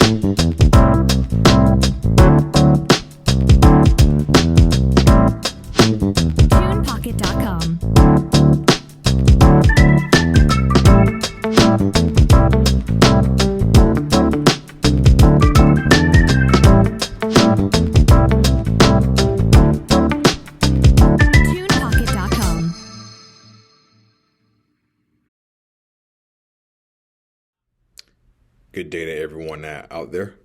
TunePocket.com. TunePocket.com. Good day to everyone out there.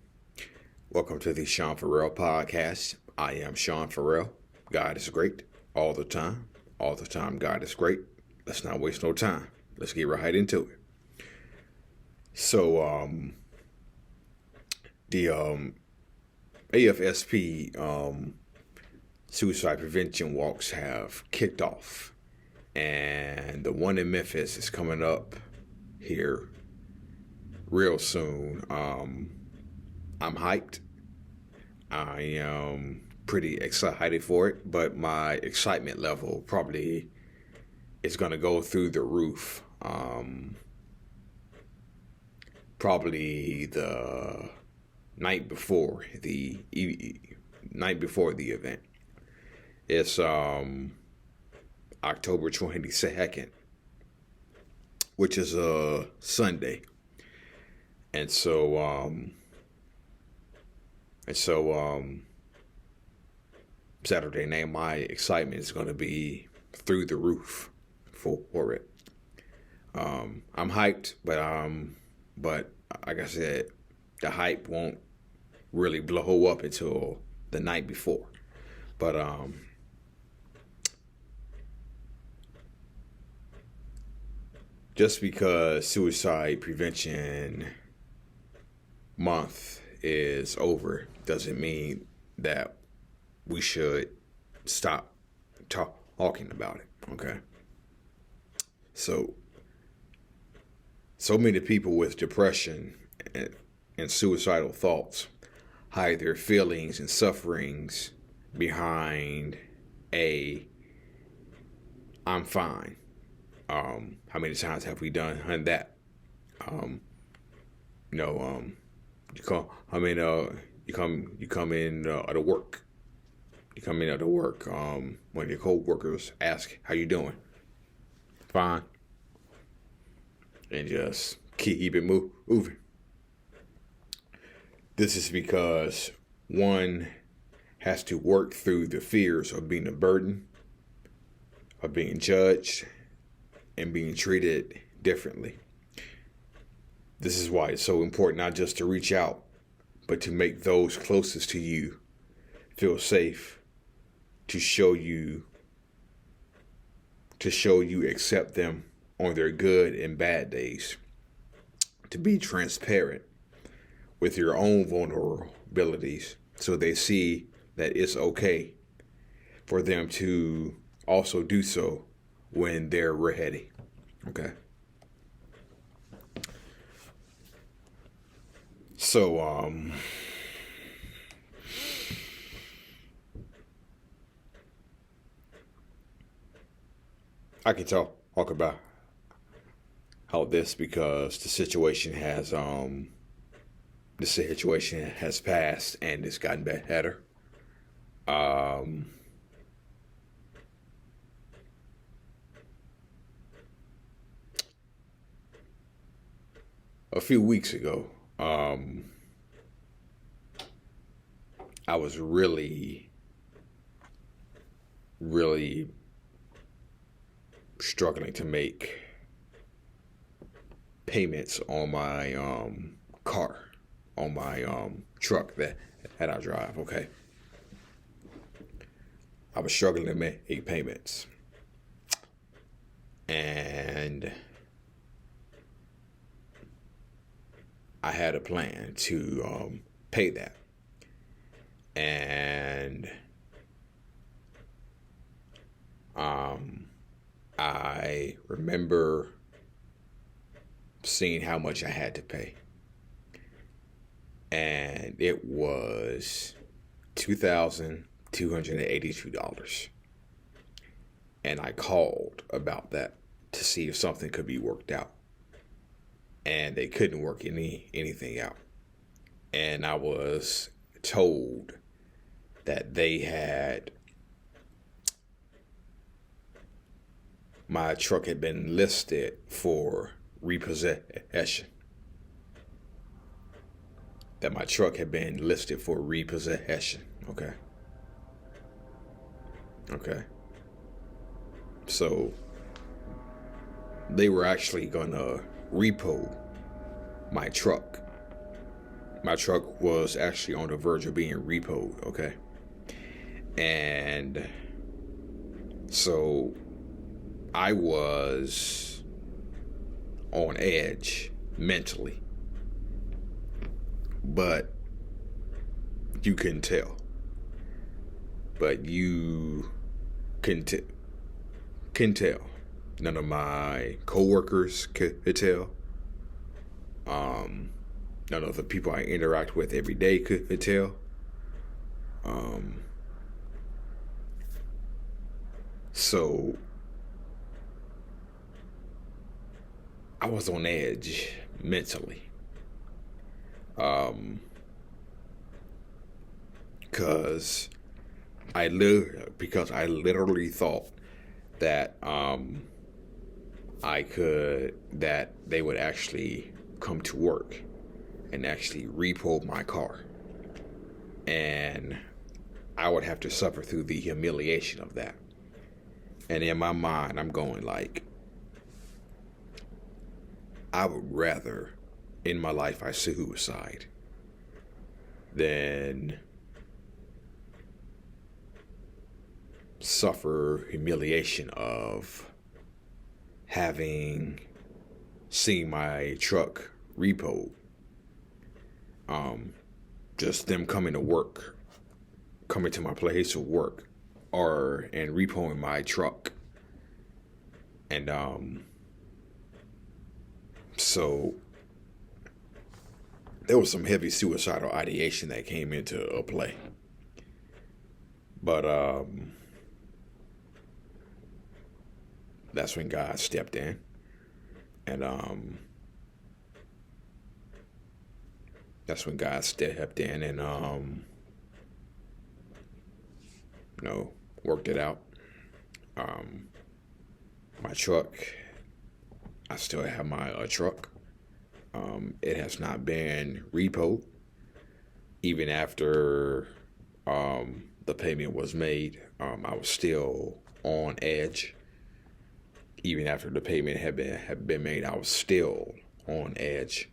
Welcome to the Sean Farrell podcast. I am Sean Farrell. God is great all the time. All the time, God is great. Let's not waste no time. Let's get right into it. So, the AFSP suicide prevention walks have kicked off, and the one in Memphis is coming up here real soon. I'm hyped. I am pretty excited for it, but my excitement level probably is going to go through the roof. Probably the night before the event. It's October 22nd, which is a Sunday. And so Saturday night, my excitement is going to be through the roof for it. I'm hyped, but like I said, the hype won't really blow up until the night before. But just because Suicide Prevention Month is over doesn't mean that we should stop talking about it. Okay. So many people with depression and suicidal thoughts hide their feelings and sufferings behind I'm fine. How many times have we done that? You come in to work. You come in to work. When your coworkers ask how you doing, fine, and just keep it moving. This is because one has to work through the fears of being a burden, of being judged, and being treated differently. This is why it's so important not just to reach out, but to make those closest to you feel safe, to show you accept them on their good and bad days, to be transparent with your own vulnerabilities so they see that it's okay for them to also do so when they're ready. Okay. So, I can talk about how this because the situation has passed and it's gotten better. A few weeks ago, I was really struggling to make payments on my car, on my truck that I drive. Okay, I was struggling to make payments, and I had a plan to pay that. And I remember seeing how much I had to pay. And it was $2,282. And I called about that to see if something could be worked out. And they couldn't work anything out. and I was told that my truck had been listed for repossession. That my truck had been listed for repossession. Okay. Okay. So they were actually gonna repo my truck. My truck was actually on the verge of being repoed. Okay. And so I was on edge mentally, but you couldn't tell. But you can tell. None of my coworkers could tell. None of the people I interact with every day could tell. So I was on edge mentally. Because I literally thought that that they would actually come to work and actually repo my car, and I would have to suffer through the humiliation of that. And in my mind, I'm going like, I would rather in my life I suicide than suffer humiliation of having seen my truck repoed. Just them coming to my place of work, and repoing my truck. And so there was some heavy suicidal ideation that came into play. But that's when God stepped in, and worked it out. My truck, I still have my truck. It has not been repoed, even after the payment was made. I was still on edge. Even after the payment had been made, I was still on edge.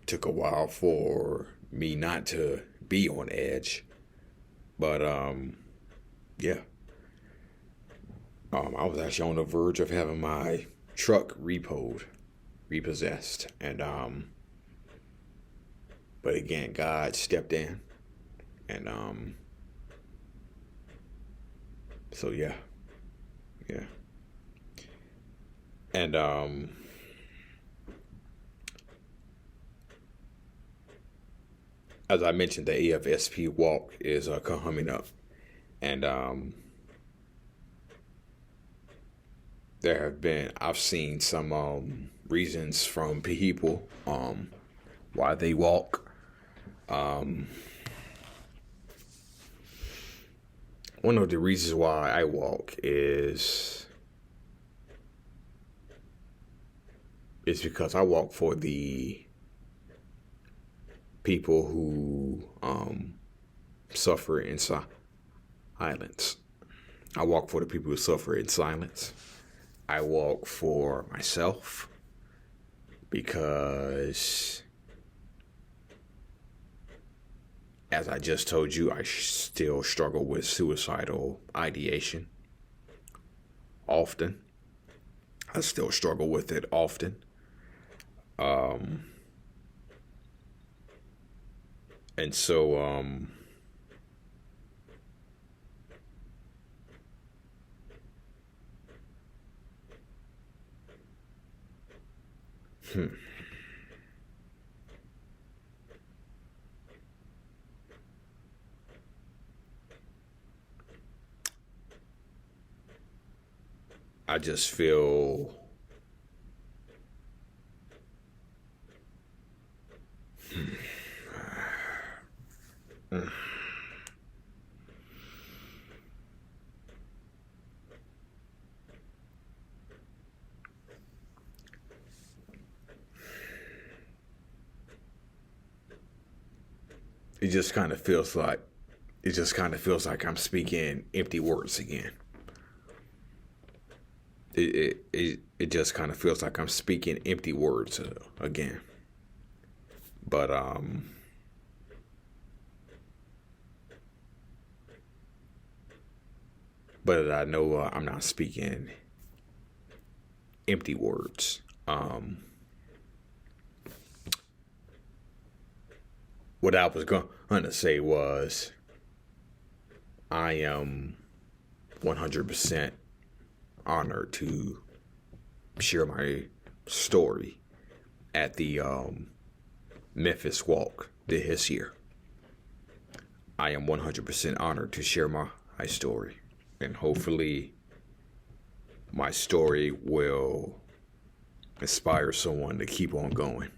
Took a while for me not to be on edge, but yeah. I was actually on the verge of having my truck repossessed, and but again, God stepped in, and so yeah, and as I mentioned, the AFSP walk is coming up, and I've seen some reasons from people why they walk. One of the reasons why I walk is because I walk for the people who suffer in silence. I walk for the people who suffer in silence. I walk for myself because, as I just told you, I still struggle with suicidal ideation often. I still struggle with it often. And so, I just feel It just kind of feels like I'm speaking empty words again. It just kind of feels like I'm speaking empty words again. But I know I'm not speaking empty words. What I was going to say was, I am 100% honored to share my story at the Memphis Walk this year. I am 100% honored to share my story, and hopefully my story will inspire someone to keep on going.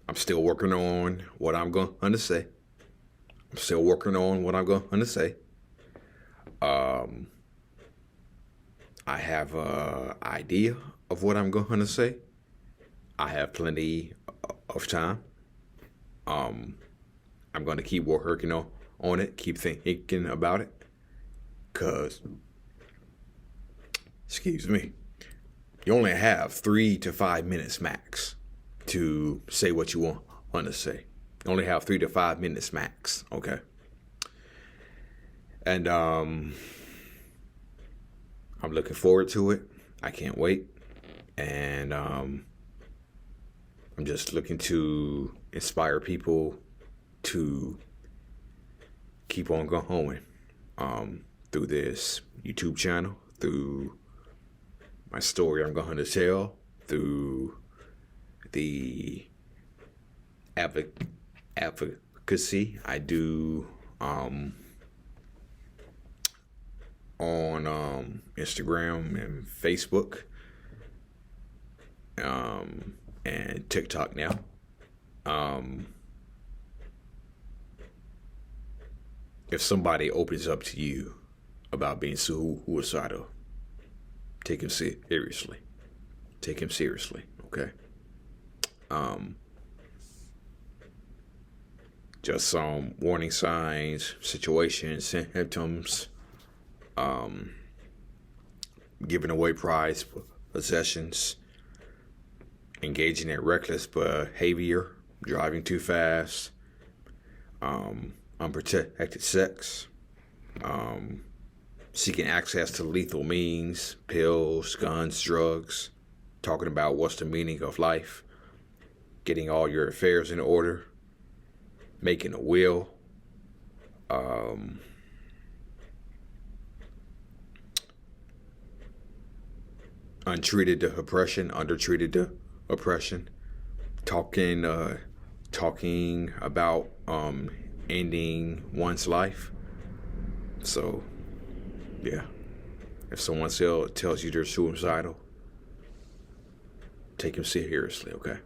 I'm still working on what I'm going to say. I have an idea of what I'm going to say. I have plenty of time. I'm going to keep working on it, keep thinking about it. Because, excuse me, you only have 3 to 5 minutes max to say what you want to say. You only have 3 to 5 minutes max, okay? And I'm looking forward to it. I can't wait. And I'm just looking to inspire people to keep on going through this YouTube channel, through my story I'm going to tell, through the advocacy I do on Instagram and Facebook and TikTok now. If somebody opens up to you about being suicidal, take him seriously. Take him seriously, okay? Just some warning signs, situations, symptoms, giving away prized possessions, engaging in reckless behavior, driving too fast, unprotected sex, seeking access to lethal means, pills, guns, drugs, talking about what's the meaning of life, getting all your affairs in order, making a will, undertreated oppression, talking about ending one's life. So, yeah, if someone tells you they're suicidal, take them seriously, okay?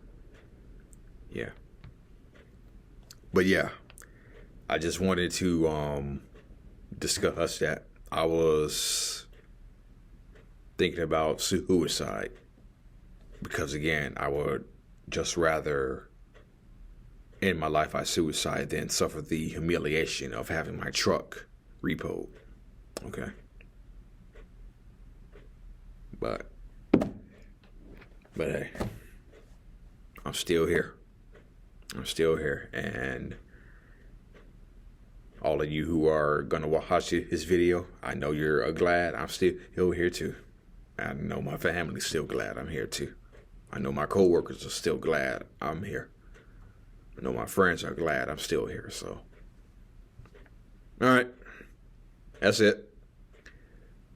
Yeah. But yeah, I just wanted to discuss that. I was thinking about suicide because, again, I would just rather end my life by suicide than suffer the humiliation of having my truck repoed. Okay. But hey, I'm still here. And all of you who are going to watch this video, I know you're glad I'm still here too. I know my family's still glad I'm here too. I know my coworkers are still glad I'm here. I know my friends are glad I'm still here. So, all right, that's it.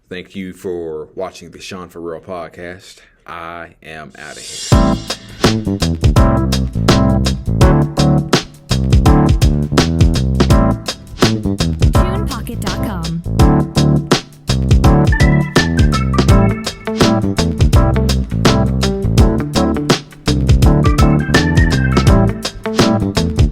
Thank you for watching the Sean For Real podcast. I am out of here. TunePocket.com.